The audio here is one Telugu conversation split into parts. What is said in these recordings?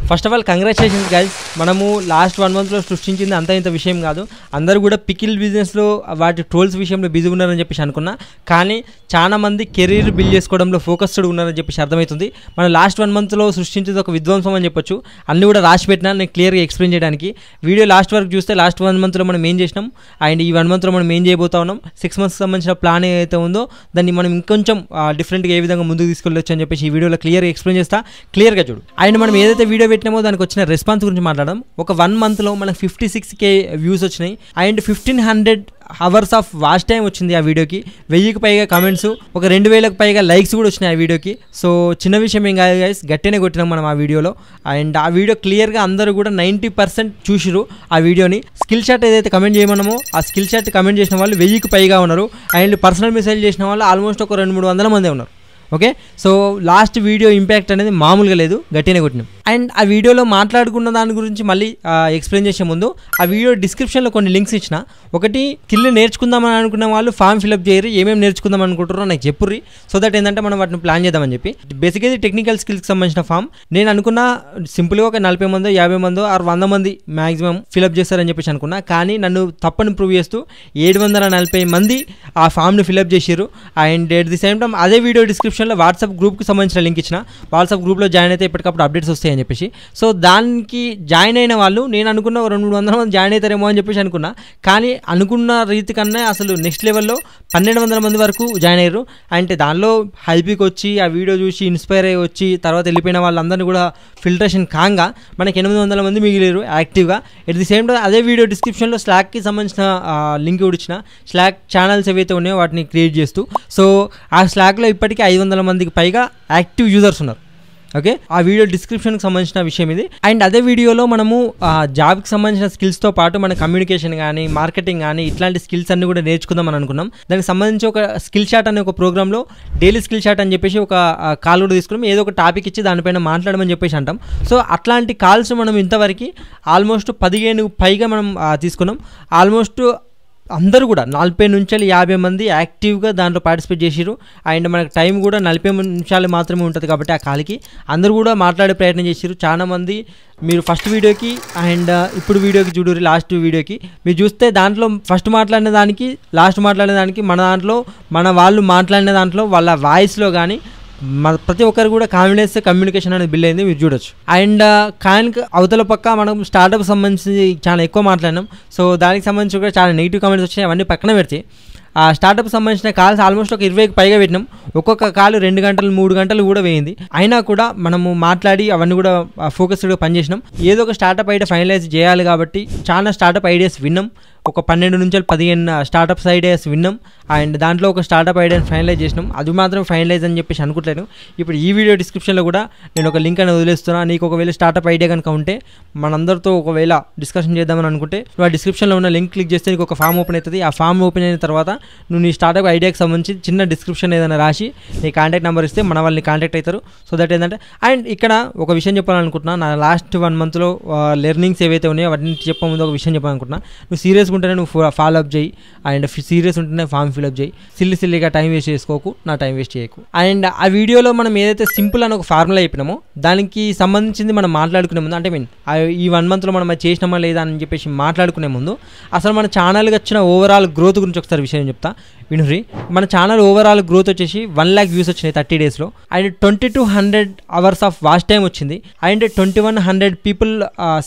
First of all congratulations guys. మనము లాస్ట్ 1 monthలో సృష్టించింది అంత ఇంత విషయం కాదు. అందరూ కూడా పికిల్ బిజినెస్లో వాటి ట్రోల్స్ విషయంలో బిజీగా ఉన్నారని చెప్పేసి అనుకున్నా, కానీ చాలా మంది కెరీర్ బిల్డ్ చేసుకోవడంలో ఫోకస్డ్ ఉన్నారని చెప్పేసి అర్థమవుతుంది. మనం లాస్ట్ 1 monthలో సృష్టించేది ఒక విధ్వంసం అని చెప్పొచ్చు. అన్నీ కూడా రాసి పెట్టినా నేను క్లియర్గా ఎక్స్ప్లెయిన్ చేయడానికి. వీడియో లాస్ట్ వరకు చూస్తే లాస్ట్ 1 monthలో మనం ఏం చేసినాం అండ్ ఈ 1 monthలో మనం ఏం చేయబోతా ఉన్నాం, 6 months సంబంధించిన ప్లాన్ ఏదైతే ఉందో దాన్ని మనం ఇంకొంచెం డిఫరెంట్గా ఏ విధంగా ముందుకు తీసుకెళ్ళొచ్చు అని చెప్పేసి ఈ వీడియోలో క్లియర్గా ఎక్స్ప్లెయిన్ చేస్తా. క్లియర్గా చూడు. అండ్ మనం ఏదైతే వీడియో పెట్టినామో దానికి వచ్చిన రెస్పాన్స్ గురించి మాట్లాడడం. ఒక 1 monthలో మనకు 56K వ్యూస్ వచ్చినాయి and 1500 hours of watch time వచ్చింది ఆ వీడియోకి. 1000కి పైగా కమెంట్స్, ఒక 2000కి పైగా లైక్స్ కూడా వచ్చినాయి ఆ వీడియోకి. సో చిన్న విషయం ఏం కాదు గైస్, గట్టినే కొట్టినాం మనం ఆ వీడియోలో. అండ్ ఆ వీడియో క్లియర్గా అందరూ కూడా 90% చూసిరు ఆ వీడియోని. స్కిల్ షాట్ ఏదైతే కమెంట్ చేయమన్నామో ఆ స్కిల్ షాట్ కమెంట్ చేసిన వాళ్ళు 1000కి పైగా ఉన్నారు. అండ్ పర్సనల్ మెసేజ్ చేసిన వాళ్ళు ఆల్మోస్ట్ ఒక 200-300 మంది ఉన్నారు. Okay, so last video impact అనేది మామూలుగా లేదు, గట్టినే కొట్టినాం. అండ్ ఆ వీడియోలో మాట్లాడుకున్న దాని గురించి మళ్ళీ ఎక్స్ప్లెయిన్ చేసే ముందు ఆ వీడియో డిస్క్రిప్షన్లో కొన్ని లింక్స్ ఇచ్చిన. ఒకటి, స్కిల్ నేర్చుకుందామని అనుకున్న వాళ్ళు ఫామ్ ఫిల్అప్ చేయరు, ఏమేమి నేర్చుకుందాం అనుకుంటారో నాకు చెప్పుర్రి, సో దట్ ఏంటంటే మనం వాటిని ప్లాన్ చేద్దామని చెప్పి. బేసిక్గా ఇది టెక్నికల్ స్కిల్స్కి సంబంధించిన ఫామ్. నేను అనుకున్న సింపుల్గా ఒక 40 మందో 50 మందో ఆర్ 100 మంది మ్యాక్సిమం ఫిల్అప్ చేస్తారని చెప్పేసి అనుకున్నా, కానీ నన్ను తప్పని ప్రూవ్ చేస్తూ 740 మంది ఆ ఫామ్ని ఫిల్అప్ చేసారు. And at the same time అదే వీడియో డిస్క్రిప్షన్లో వాట్సాప్ గ్రూప్కి సంబంధించిన లింక్ ఇచ్చిన. వాట్సాప్ గ్రూప్లో జాయిన్ అయితే ఎప్పటికప్పుడు అప్డేట్స్ వస్తాయని చెప్పేసి. సో దానికి జాయిన్ అయిన వాళ్ళు నేను అనుకున్న 200-300 మంది జాయిన్ అవుతారేమో అని చెప్పేసి అనుకున్నా, కానీ అనుకున్న రీతి కన్నా అసలు నెక్స్ట్ లెవెల్లో 1200 మంది వరకు జాయిన్ అయ్యారు. అంటే దానిలో హైపీకి వచ్చి ఆ వీడియో చూసి ఇన్స్పైర్ అయ్యి వచ్చి తర్వాత వెళ్ళిపోయిన వాళ్ళందరినీ కూడా ఫిల్టరేషన్ కాగా మనకి 800 మంది మిగిలేరు యాక్టివ్గా. ఎట్ ది సేమ్ టైం అదే వీడియో డిస్క్రిప్షన్లో స్లాక్కి సంబంధించిన లింక్ కూడా ఇచ్చిన. స్లాక్ ఛానల్స్ ఏవైతే ఉన్నాయో వాటిని క్రియేట్ చేస్తూ, సో ఆ స్లాక్లో ఇప్పటికీ 500 మందికి పైగా యాక్టివ్ యూజర్స్ ఉన్నారు. ఓకే, ఆ వీడియో డిస్క్రిప్షన్కి సంబంధించిన విషయం ఇది. అండ్ అదే వీడియోలో మనము జాబ్కి సంబంధించిన స్కిల్స్తో పాటు మన కమ్యూనికేషన్ కానీ మార్కెటింగ్ కానీ ఇట్లాంటి స్కిల్స్ అన్ని కూడా నేర్చుకుందామని అనుకున్నాం. దానికి సంబంధించి ఒక స్కిల్ షాట్ అనే ఒక ప్రోగ్రామ్లో డైలీ స్కిల్ షాట్ అని చెప్పేసి ఒక కాల్ కూడా తీసుకున్నాం. ఏదో ఒక టాపిక్ ఇచ్చి దానిపైన మాట్లాడమని చెప్పేసి అంటాం. సో అట్లాంటి కాల్స్ మనం ఇంతవరకు ఆల్మోస్ట్ 15 పైగా మనం తీసుకున్నాం. ఆల్మోస్ట్ అందరూ కూడా 40 నుంచి 50 మంది యాక్టివ్గా దాంట్లో పార్టిసిపేట్ చేసిరు. అండ్ మనకు టైం కూడా 40 నిమిషాలు మాత్రమే ఉంటుంది కాబట్టి ఆ కాల్కి అందరూ కూడా మాట్లాడే ప్రయత్నం చేసిరు. చాలా మంది మీరు ఫస్ట్ వీడియోకి అండ్ ఇప్పుడు వీడియోకి చూడరు, లాస్ట్ వీడియోకి మీరు చూస్తే దాంట్లో ఫస్ట్ మాట్లాడిన దానికి లాస్ట్ మాట్లాడిన దానికి మన దాంట్లో మన వాళ్ళు మాట్లాడిన దాంట్లో వాళ్ళ వాయిస్లో కానీ ప్రతి ఒక్కరు కూడా కాన్ఫిడెన్స్ కమ్యూనికేషన్ అనేది బిల్డ్ అయింది, మీరు చూడొచ్చు. అండ్ కాన్కి అవతల పక్క మనం స్టార్టప్ సంబంధించి చాలా ఎక్కువ మాట్లాడినాం. సో దానికి సంబంధించి కూడా చాలా నెగిటివ్ కామెంట్స్ వచ్చాయి, అవన్నీ పక్కన పెడితే ఆ స్టార్టప్ సంబంధించిన కాల్స్ ఆల్మోస్ట్ ఒక 20కి పైగా పెట్టినాం. ఒక్కొక్క కాల్ 2 గంటలు 3 గంటలు కూడా వేయింది. అయినా కూడా మనము మాట్లాడి అవన్నీ కూడా ఫోకస్డ్గా పనిచేసినాం. ఏదో ఒక స్టార్టప్ ఐడియా ఫైనలైజ్ చేయాలి కాబట్టి చాలా స్టార్టప్ ఐడియాస్ విన్నాం. ఒక 12 నుంచి 15 స్టార్టప్స్ ఐడియాస్ విన్నాం. అండ్ దాంట్లో ఒక స్టార్టప్ ఐడియాని ఫైనలైజ్ చేసినాం. అది మాత్రం ఫైనలైజ్ అని చెప్పేసి అనుకుంటలేను. ఇప్పుడు ఈ వీడియో డిస్క్రిప్షన్లో కూడా నేను ఒక లింక్ అనేది వదిలేస్తున్నా. నీకు ఒకవేళ స్టార్టప్ ఐడియా కనుక ఉంటే మనందరితో ఒకవేళ డిస్కషన్ చేద్దామని అనుకుంటే నువ్వు ఆ డిస్క్రిప్షన్లో ఉన్న లింక్ క్లిక్ చేస్తే నీకు ఒక ఫామ్ ఓపెన్ అవుతుంది. ఆ ఫామ్ ఓపెన్ అయిన తర్వాత నువ్వు నీ స్టార్టప్ ఐడియాకి సంబంధించి చిన్న డిస్క్రిప్షన్ ఏదైనా రాసి నీ కాంటాక్ట్ నెంబర్ ఇస్తే మన వాళ్ళని కాంటాక్ట్ అవుతారు. సో దట్ ఏంటంటే, అండ్ ఇక్కడ ఒక విషయం చెప్పాలనుకుంటున్నా. నా లాస్ట్ 1 monthలో లెర్నింగ్స్ ఏవైతే ఉన్నాయో వాటిని చెప్పే ముందు ఒక విషయం చెప్పాలనుకుంటున్నా. నువ్వు సీరియస్గా ఉంటేనే నువ్వు ఫాలో అప్ చేయి, అండ్ సీరియస్ ఉంటేనే ఫామ్ ఫిల్అప్ చేయి. సిల్లిగా టైం వేస్ట్ చేసుకోకు, నా టైం వేస్ట్ చేయకు. అండ్ ఆ వీడియోలో మనం ఏదైతే సింపుల్ అని ఒక ఫార్ములా చెప్పినామో దానికి సంబంధించింది మనం మాట్లాడుకునే ముందు, అంటే ఈ 1 monthలో మనం అది చేసినామా లేదా అని చెప్పేసి మాట్లాడుకునే ముందు అసలు మన ఛానల్కి వచ్చిన ఓవరాల్ గ్రోత్ గురించి ఒకసారి విషయం చెప్తా వినురి. మన ఛానల్ ఓవరాల్ గ్రోత్ వచ్చేసి 1 lakh వ్యూస్ వచ్చినాయి 30 daysలో. And 2200 hours of watch time వచ్చింది. అండ్ 2100 పీపుల్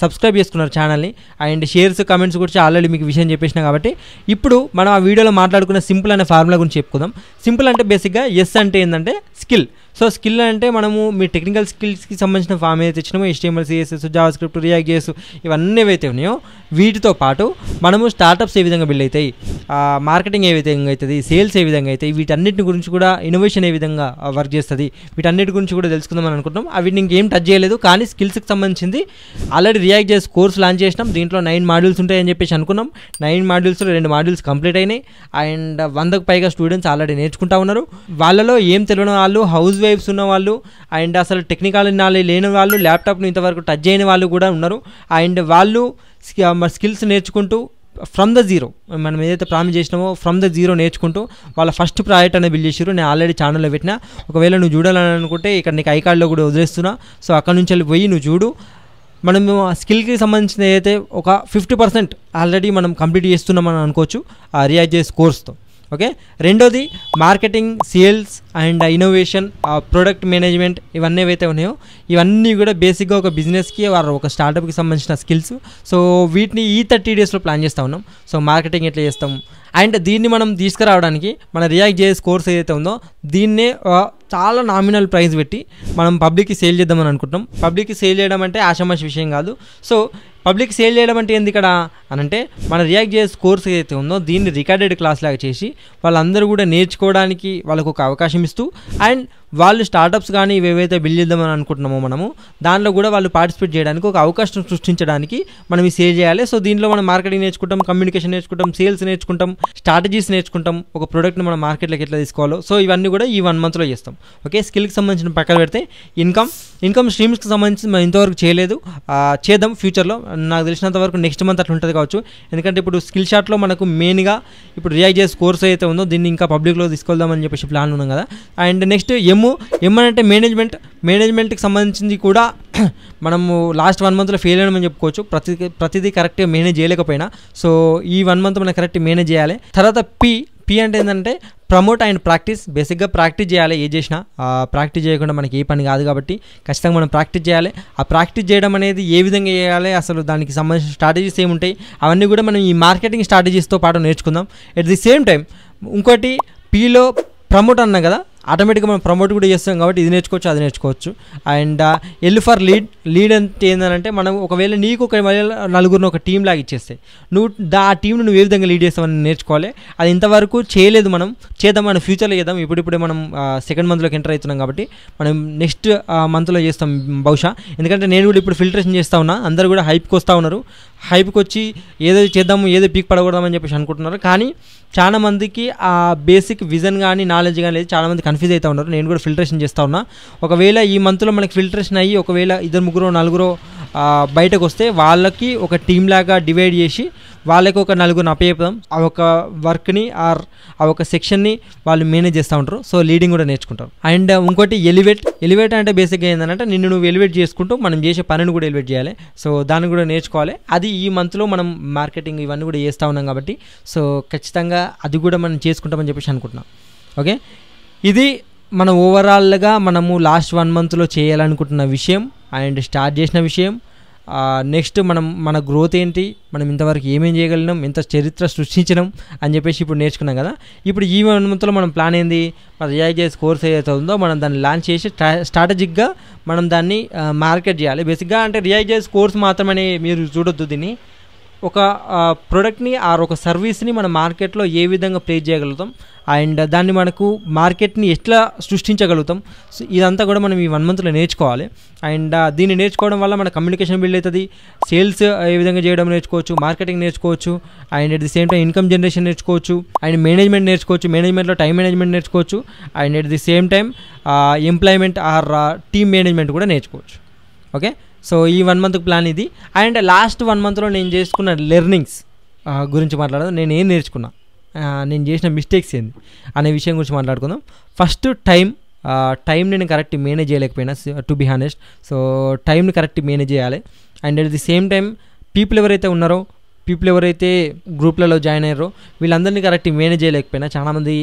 సబ్స్క్రైబ్ చేసుకున్నారు ఛానల్ని. అండ్ షేర్స్ కమెంట్స్ గురించి ఆల్రెడీ మీకు విషయం చెప్పేసిన కాబట్టి ఇప్పుడు మనం ఆ వీడియోలో మాట్లాడుకున్న సింపుల్ అనే ఫార్ములా గురించి చెప్పుకుందాం. సింపుల్ అంటే బేసిక్గా ఎస్ అంటే ఏంటంటే స్కిల్. సో స్కిల్ అంటే మనము మీ టెక్నికల్ స్కిల్స్కి సంబంధించిన ఫామ్ ఏదైతే ఇచ్చినామో HTML, CSS, JavaScript, React JS ఇవన్నీ ఏవైతే ఉన్నాయో వీటితో పాటు మనము స్టార్టప్స్ ఏ విధంగా బిల్డ్ అవుతాయి, మార్కెటింగ్ ఏ విధంగా అవుతుంది, సేల్స్ ఏ విధంగా అవుతాయి, వీటన్నిటి గురించి కూడా ఇన్నోవేషన్ ఏ విధంగా వర్క్ చేస్తుంది, వీటన్నిటి గురించి కూడా తెలుసుకుందామని అనుకుంటున్నాం. అవి ఇంకేం టచ్ చేయలేదు, కానీ స్కిల్స్కి సంబంధించింది already React JS course launch చేసినాం. దీంట్లో 9 modules ఉంటాయని చెప్పేసి అనుకున్నాం. 9 modulesలో 2 modules కంప్లీట్ అయినాయి. అండ్ 100కు పైగా స్టూడెంట్స్ ఆల్రెడీ నేర్చుకుంటా ఉన్నారు. వాళ్ళలో ఏం తెలియని వాళ్ళు, హౌస్ వైఫ్స్ ఉన్న వాళ్ళు, అండ్ అసలు టెక్నికల్ నాలెడ్జ్ లేని వాళ్ళు, ల్యాప్టాప్ను ఇంతవరకు టచ్ చేయని వాళ్ళు కూడా ఉన్నారు. అండ్ వాళ్ళు స్కిల్స్ నేర్చుకుంటూ ఫ్రమ్ ద జీరో, మనం ఏదైతే ప్రామిస్ చేసినామో ఫ్రమ్ ద జీరో నేర్చుకుంటూ వాళ్ళ ఫస్ట్ ప్రాజెక్ట్ అనేది బిల్డ్ చేసారు. నేను ఆల్రెడీ ఛానల్లో పెట్టినా. ఒకవేళ నువ్వు చూడాలని అనుకుంటే ఇక్కడ నీకు ఐకార్డ్లో కూడా వదిలేస్తున్నా. సో అక్కడ నుంచి వెళ్ళి పోయి నువ్వు చూడు. మనము ఆ స్కిల్కి సంబంధించిన ఏదైతే ఒక 50% ఆల్రెడీ మనం కంప్లీట్ చేస్తున్నామని అనుకోవచ్చు ఆ రియాక్ట్ చేసే కోర్స్తో. ఓకే, రెండోది marketing, sales and innovation, product management, ఇవన్నీ ఏవైతే ఉన్నాయో ఇవన్నీ కూడా బేసిక్గా ఒక బిజినెస్కి వారు ఒక స్టార్టప్కి సంబంధించిన స్కిల్స్. సో వీటిని ఈ 30 డేస్లో ప్లాన్ చేస్తూ ఉన్నాం. సో మార్కెటింగ్ ఎట్లా చేస్తాం అండ్ దీన్ని మనం తీసుకురావడానికి మన రియాక్ట్ చేసే కోర్స్ ఏదైతే ఉందో దీన్నే చాలా నామినల్ ప్రైస్ పెట్టి మనం పబ్లిక్కి సేల్ చేద్దామని అనుకుంటున్నాం. పబ్లిక్కి సేల్ చేయడం అంటే ఆషామాషి విషయం కాదు. సో పబ్లిక్ సేల్ చేయడం అంటే ఏంది ఇక్కడ అనంటే మన రియాక్ట్ చేసే కోర్స్ ఏదైతే ఉందో దీన్ని రికార్డెడ్ క్లాస్ లాగా చేసి వాళ్ళందరూ కూడా నేర్చుకోవడానికి వాళ్ళకు ఒక అవకాశం ఇస్తూ అండ్ వాళ్ళు స్టార్టప్స్ కానీ ఇవేవైతే బిల్డ్ చేద్దామని అనుకుంటున్నామో మనము దాంట్లో కూడా వాళ్ళు పార్టిసిపేట్ చేయడానికి ఒక అవకాశం సృష్టించడానికి మనం ఈ సేల్ చేయాలి. సో దీంట్లో మనం మార్కెటింగ్ నేర్చుకుంటాం, కమ్యూనికేషన్ నేర్చుకుంటాం, సేల్స్ నేర్చుకుంటాం, స్ట్రాటజీస్ నేర్చుకుంటాం, ఒక ప్రోడక్ట్ని మనం మార్కెట్లోకి ఎట్లా తీసుకోవాలో. సో ఇవన్నీ కూడా ఈ 1 మంత్లో చేస్తాం. ఓకే, స్కిల్కి సంబంధించిన పక్కన పెడితే ఇన్కమ్ స్ట్రీమ్స్కి సంబంధించి మనం ఇంతవరకు చేయలేదు, చేద్దాం ఫ్యూచర్లో. నాకు తెలిసినంత వరకు నెక్స్ట్ మంత్ అట్లా ఉంటుంది కావచ్చు. ఎందుకంటే ఇప్పుడు స్కిల్ షాట్లో మనకు మెయిన్గా ఇప్పుడు రియాక్ట్ చేసే కోర్స్ అయితే ఉందో దీన్ని ఇంకా పబ్లిక్లో తీసుకెళ్దామని చెప్పేసి ప్లాన్ ఉన్నాం కదా. అండ్ నెక్స్ట్ ఎమ్ అంటే మేనేజ్మెంట్కి సంబంధించింది కూడా మనము లాస్ట్ 1 మంత్లో ఫెయిల్ అయినామని చెప్పుకోవచ్చు. ప్రతిదీ కరెక్ట్గా మేనేజ్ చేయలేకపోయినా సో ఈ 1 మంత్ మనం కరెక్ట్ మేనేజ్ చేయాలి. తర్వాత పి అంటే ఏంటంటే ప్రమోట్ అండ్ ప్రాక్టీస్. బేసిక్గా ప్రాక్టీస్ చేయాలి, ఏ చేసినా ప్రాక్టీస్ చేయకుండా మనకి ఏ పని కాదు కాబట్టి ఖచ్చితంగా మనం ప్రాక్టీస్ చేయాలి. ఆ ప్రాక్టీస్ చేయడం అనేది ఏ విధంగా చేయాలి, అసలు దానికి సంబంధించిన స్ట్రాటజీస్ ఏముంటాయి అవన్నీ కూడా మనం ఈ మార్కెటింగ్ స్ట్రాటజీస్తో పాటు నేర్చుకుందాం. ఎట్ ది సేమ్ టైం ఇంకోటి పిలో ప్రమోట్ అన్నాం కదా, ఆటోమేటిక్గా మనం ప్రమోట్ కూడా చేస్తాం కాబట్టి ఇది నేర్చుకోవచ్చు, అది నేర్చుకోవచ్చు. అండ్ ఎల్ ఫర్ లీడ్ అంటే ఏంటంటే మనం ఒకవేళ నీకు ఒకవేళ నలుగురిని ఒక టీం లాగా ఇచ్చేస్తే నువ్వు ఆ టీంను నువ్వు ఏ విధంగా లీడ్ చేస్తామని నేర్చుకోవాలి. అది ఇంతవరకు చేయలేదు, మనం చేద్దాం, మనం ఫ్యూచర్లో చేద్దాం. ఇప్పుడిప్పుడే మనం 2nd మంత్లోకి ఎంటర్ అవుతున్నాం కాబట్టి మనం నెక్స్ట్ మంత్లో చేస్తాం బహుశా. ఎందుకంటే నేను కూడా ఇప్పుడు ఫిల్టరేషన్ చేస్తూ ఉన్నా, అందరూ కూడా హైప్కి వస్తూ ఉన్నారు. హైప్కి వచ్చి ఏదో చేద్దాము, ఏదో పీక్ పడకూడదామని చెప్పేసి అనుకుంటున్నారు. కానీ చాలా మందికి ఆ బేసిక్ విజన్ కానీ నాలెడ్జ్ కానీ లేదు, చాలామంది కన్ఫ్యూజ్ అవుతూ ఉన్నారు. నేను కూడా ఫిల్టరేషన్ చేస్తూ ఉన్నా. ఒకవేళ ఈ మంత్లో మనకి ఫిల్టరేషన్ అయ్యి ఒకవేళ 2, 3, 4 బయటకు వస్తే వాళ్ళకి ఒక టీం లాగా డివైడ్ చేసి వాళ్ళకి ఒక 4 అప్పచెప్తాం. ఆ ఒక వర్క్ని ఆర్ ఆ ఒక సెక్షన్ని వాళ్ళు మేనేజ్ చేస్తూ ఉంటారు. సో లీడింగ్ కూడా నేర్చుకుంటారు. అండ్ ఇంకోటి ఎలివేట్ అంటే బేసిక్గా ఏంటంటే నిన్ను నువ్వు ఎలివేట్ చేసుకుంటూ మనం చేసే పనిని కూడా ఎలివేట్ చేయాలి. సో దాన్ని కూడా నేర్చుకోవాలి. అది ఈ మంత్లో మనం మార్కెటింగ్ ఇవన్నీ కూడా చేస్తూ ఉన్నాం కాబట్టి సో ఖచ్చితంగా అది కూడా మనం చేసుకుంటామని చెప్పేసి అనుకుంటున్నాం. ఓకే, ఇది మన ఓవరాల్గా మనము లాస్ట్ 1 మంత్లో చేయాలనుకుంటున్న విషయం అండ్ స్టార్ట్ చేసిన విషయం. నెక్స్ట్ మన గ్రోత్ ఏంటి, మనం ఇంతవరకు ఏమేం చేయగలిగినాం, ఎంత చరిత్ర సృష్టించినాం అని చెప్పేసి ఇప్పుడు నేర్చుకున్నాం కదా. ఇప్పుడు ఈ 1 మంత్లో మనం ప్లాన్ ఏంది, మన రియాక్ట్ చేసే కోర్స్ ఏదైతే ఉందో మనం దాన్ని లాంచ్ చేసి స్ట్రాటజిక్గా మనం దాన్ని మార్కెట్ చేయాలి. బేసిక్గా అంటే రియాక్ట్ చేసే కోర్స్ మాత్రమే మీరు చూడొద్దు, దీన్ని ఒక ప్రోడక్ట్ని ఆర్ ఒక సర్వీస్ని మన మార్కెట్లో ఏ విధంగా ప్లేస్ చేయగలుగుతాం అండ్ దాన్ని మనకు మార్కెట్ని ఎట్లా సృష్టించగలుగుతాం. సో ఇదంతా కూడా మనం ఈ 1 మంత్లో నేర్చుకోవాలి. అండ్ దీన్ని నేర్చుకోవడం వల్ల మన కమ్యూనికేషన్ బిల్డ్ అవుతుంది, సేల్స్ ఏ విధంగా చేయడం నేర్చుకోవచ్చు, మార్కెటింగ్ నేర్చుకోవచ్చు and at the same time income generation నేర్చుకోవచ్చు అండ్ మేనేజ్మెంట్ నేర్చుకోవచ్చు, మేనేజ్మెంట్లో టైం మేనేజ్మెంట్ నేర్చుకోవచ్చు and at the same time employment or team management కూడా నేర్చుకోవచ్చు. ఓకే, సో ఈ 1 మంత్ ప్లాన్ ఇది. అండ్ లాస్ట్ 1 మంత్లో నేను చేసుకున్న లెర్నింగ్స్ గురించి మాట్లాడదాం. నేను ఏం నేర్చుకున్నా, నేను చేసిన మిస్టేక్స్ ఏంది అనే విషయం గురించి మాట్లాడుకుందాం. ఫస్ట్ టైం నేను కరెక్ట్ మేనేజ్ చేయలేకపోయినా, టు బి హానెస్ట్. సో టైంని కరెక్ట్ మేనేజ్ చేయాలి and at the same time people ఎవరైతే గ్రూప్లలో జాయిన్ అయ్యారో వీళ్ళందరినీ కరెక్ట్ మేనేజ్ చేయలేకపోయినా చాలామంది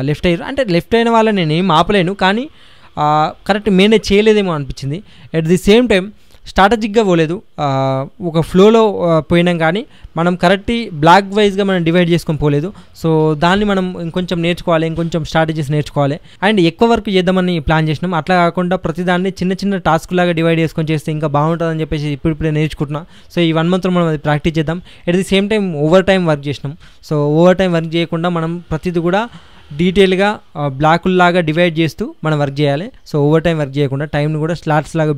లెఫ్ట్ అయ్యారు. అంటే లెఫ్ట్ అయిన వాళ్ళని నేను ఏం ఆపలేను, కానీ కరెక్ట్ మేనేజ్ చేయలేదేమో అనిపించింది. అట్ ది సేమ్ టైం స్ట్రాటజిక్గా పోలేదు, ఒక ఫ్లోలో పోయినాం కానీ మనం కరెక్ట్ బ్లాక్ వైజ్గా మనం డివైడ్ చేసుకొని పోలేదు. సో దాన్ని మనం ఇంకొంచెం నేర్చుకోవాలి, ఇంకొంచెం స్ట్రాటజీస్ నేర్చుకోవాలి అండ్ ఎక్కువ వర్క్ చేద్దామని ప్లాన్ చేసినాం. అట్లా కాకుండా ప్రతిదాన్ని చిన్న టాస్క్ లాగా డివైడ్ చేసుకొని చేస్తే ఇంకా బాగుంటుందని చెప్పేసి ఇప్పుడిప్పుడే నేర్చుకుంటున్నాం. సో ఈ 1 మంత్లో మనం అది ప్రాక్టీస్ చేద్దాం. At the same time over time work చేసినాం. సో ఓవర్ టైం వర్క్ చేయకుండా మనం ప్రతిదీ కూడా డీటెయిల్గా బ్లాకుల్లాగా డివైడ్ చేస్తూ మనం వర్క్ చేయాలి. సో ఓవర్ టైం వర్క్ చేయకుండా టైంని కూడా స్లాట్స్ లాగా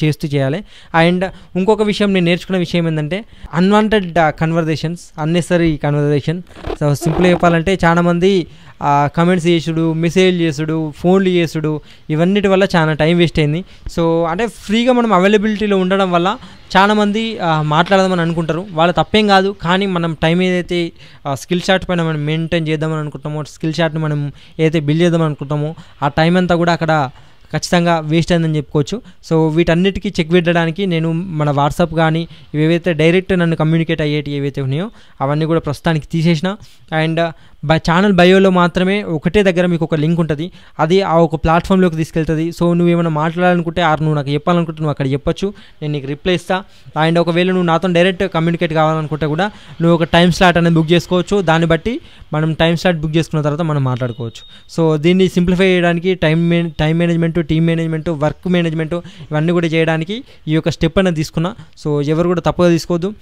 చేస్తూ చేయాలి. అండ్ ఇంకొక విషయం నేను నేర్చుకున్న విషయం ఏంటంటే unwanted conversations, unnecessary conversation. So సింపుల్గా చెప్పాలంటే చాలామంది కమెంట్స్ చేసుడు, మెసేజ్ చేసుడు, ఫోన్లు చేసుడు, ఇవన్నిటి వల్ల చాలా టైం వేస్ట్ అయింది. సో అంటే ఫ్రీగా మనం అవైలబిలిటీలో ఉండడం వల్ల చాలామంది మాట్లాడదామని అనుకుంటారు, వాళ్ళ తప్పేం కాదు. కానీ మనం టైం ఏదైతే స్కిల్ షాట్ పైన మనం మెయింటైన్ చేద్దామని అనుకుంటామో, స్కిల్ షాట్ని మనం ఏదైతే బిల్డ్ చేద్దామని అనుకుంటామో ఆ టైం అంతా కూడా అక్కడ ఖచ్చితంగా వేస్ట్ అయిందని చెప్పుకోవచ్చు. సో వీటన్నిటికీ చెక్ పెట్టడానికి నేను మన వాట్సాప్ కానీ ఇవేవైతే డైరెక్ట్ నన్ను కమ్యూనికేట్ అయ్యేటి ఏవైతే ఉన్నాయో అవన్నీ కూడా ప్రస్తుతానికి తీసేసిన. అండ్ ఛానల్ బయోలో మాత్రమే ఒకటే దగ్గర మీకు ఒక లింక్ ఉంటుంది, అది ఆ ఒక ప్లాట్ఫామ్లోకి తీసుకెళ్తుంది. సో నువ్వు ఏమైనా మాట్లాడాలనుకుంటే నువ్వు నాకు చెప్పాలనుకుంటే నువ్వు అక్కడ చెప్పొచ్చు, నేను నీకు రిప్లై ఇస్తా. అండ్ ఒకవేళ నువ్వు నాతో డైరెక్ట్ కమ్యూనికేట్ కావాలనుకుంటే కూడా నువ్వు ఒక టైం స్లాట్ అనేది బుక్ చేసుకోవచ్చు. దాన్ని బట్టి మనం టైం స్లాట్ బుక్ చేసుకున్న తర్వాత మనం మాట్లాడుకోవచ్చు. సో దీన్ని సింప్లిఫై చేయడానికి time management, team management, work management ఇవన్నీ కూడా చేయడానికి ఈ యొక్క స్టెప్ అనేది తీసుకున్నా. సో ఎవరు కూడా తప్పుగా తీసుకోవద్దు.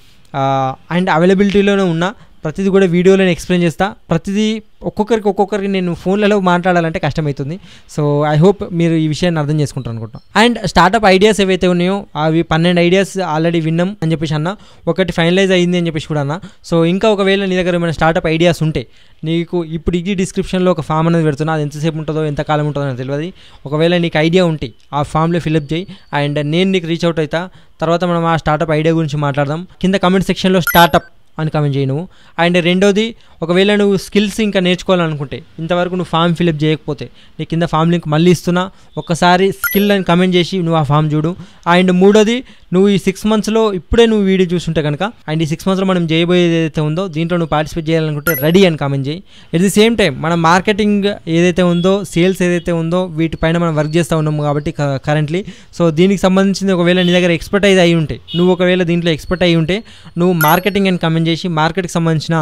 అండ్ అవైలబిలిటీలోనే ఉన్నా, ప్రతిదీ కూడా వీడియోలో ఎక్స్ప్లెయిన్ చేస్తా. ప్రతిదీ ఒక్కొక్కరికి నేను ఫోన్లలో మాట్లాడాలంటే కష్టమవుతుంది. సో ఐ హోప్ మీరు ఈ విషయాన్ని అర్థం చేసుకుంటారు అనుకుంటున్నాను. అండ్ స్టార్టప్ ఐడియాస్ ఏవైతే ఉన్నాయో అవి 12 ఐడియాస్ ఆల్రెడీ విన్నాం అని చెప్పేసి అన్న, ఒకటి ఫైనలైజ్ అయింది అని చెప్పేసి కూడా అన్న. సో ఇంకా ఒకవేళ నీ దగ్గర ఏమైనా స్టార్టప్ ఐడియాస్ ఉంటే నీకు ఇప్పుడు ఈ డిస్క్రిప్షన్లో ఒక ఫామ్ అనేది పెడుతున్నా, అది ఎంతసేపు ఉంటుందో ఎంతకాలం ఉంటుందో నాకు తెలియదు. ఒకవేళ నీకు ఐడియా ఉంటే ఆ ఫామ్లో ఫిల్అప్ చేయి అండ్ నేను నీకు రీచ్ అవుట్ అవుతా. తర్వాత మనం ఆ స్టార్టప్ ఐడియా గురించి మాట్లాడదాం. కింద కమెంట్ సెక్షన్లో స్టార్టప్ అని కామెంట్ చేయి నువ్వు. అండ్ రెండోది, ఒకవేళ నువ్వు స్కిల్స్ ఇంకా నేర్చుకోవాలనుకుంటే, ఇంతవరకు నువ్వు ఫామ్ ఫిల్అప్ చేయకపోతే నీ కింద ఫామ్ లింక్ మళ్ళీ ఇస్తున్నా, ఒక్కసారి స్కిల్ అని కామెంట్ చేసి నువ్వు ఆ ఫామ్ చూడు. అండ్ మూడోది, నువ్వు ఈ 6 మంత్స్లో ఇప్పుడే నువ్వు వీడియో చూస్తుంటే కనుక అండ్ ఈ 6 మంత్స్లో మనం చేయబోయేది ఏదైతే ఉందో దీంట్లో నువ్వు పార్టిసిపేట్ చేయాలనుకుంటే రెడీ అని కామెంట్ చేయి. ఎట్ ది సేమ్ టైం మన మార్కెటింగ్ ఏదైతే ఉందో, సేల్స్ ఏదైతే ఉందో వీటిపైన మనం వర్క్ చేస్తూ ఉన్నాము కాబట్టి కరెంట్లీ. సో దీనికి సంబంధించింది ఒకవేళ నీ దగ్గర ఎక్స్పర్టైజ్ అయి ఉంటే, నువ్వు ఒకవేళ దీంట్లో ఎక్స్పర్ట్ అయి ఉంటే నువ్వు మార్కెటింగ్ అని కామెంట్ చేసి మార్కెట్కి సంబంధించిన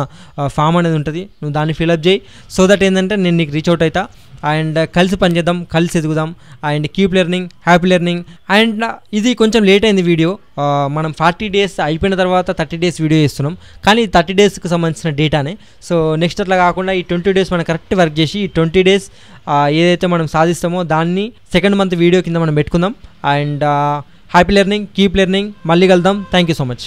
ఫామ్ అనేది ఉంటుంది, నువ్వు దాన్ని ఫిల్అప్ చేయి. సో దట్ ఏంటంటే నేను నీకు రీచ్ అవుట్ అవుతా. అండ్ కలిసి పనిచేద్దాం, కలిసి ఎదుగుదాం. And keep learning, happy learning. And ఇది కొంచెం లేట్ అయింది వీడియో, మనం 40 డేస్ అయిపోయిన తర్వాత 30 డేస్ వీడియో చేస్తున్నాం, కానీ 30 డేస్కి సంబంధించిన డేటానే. సో నెక్స్ట్ అట్లా కాకుండా ఈ 20 డేస్ మనం కరెక్ట్ వర్క్ చేసి ఈ 20 డేస్ ఏదైతే మనం సాధిస్తామో దాన్ని సెకండ్ మంత్ వీడియో కింద మనం పెట్టుకుందాం. And happy learning, keep learning. మళ్ళీ కలుద్దాం. Thank you so much.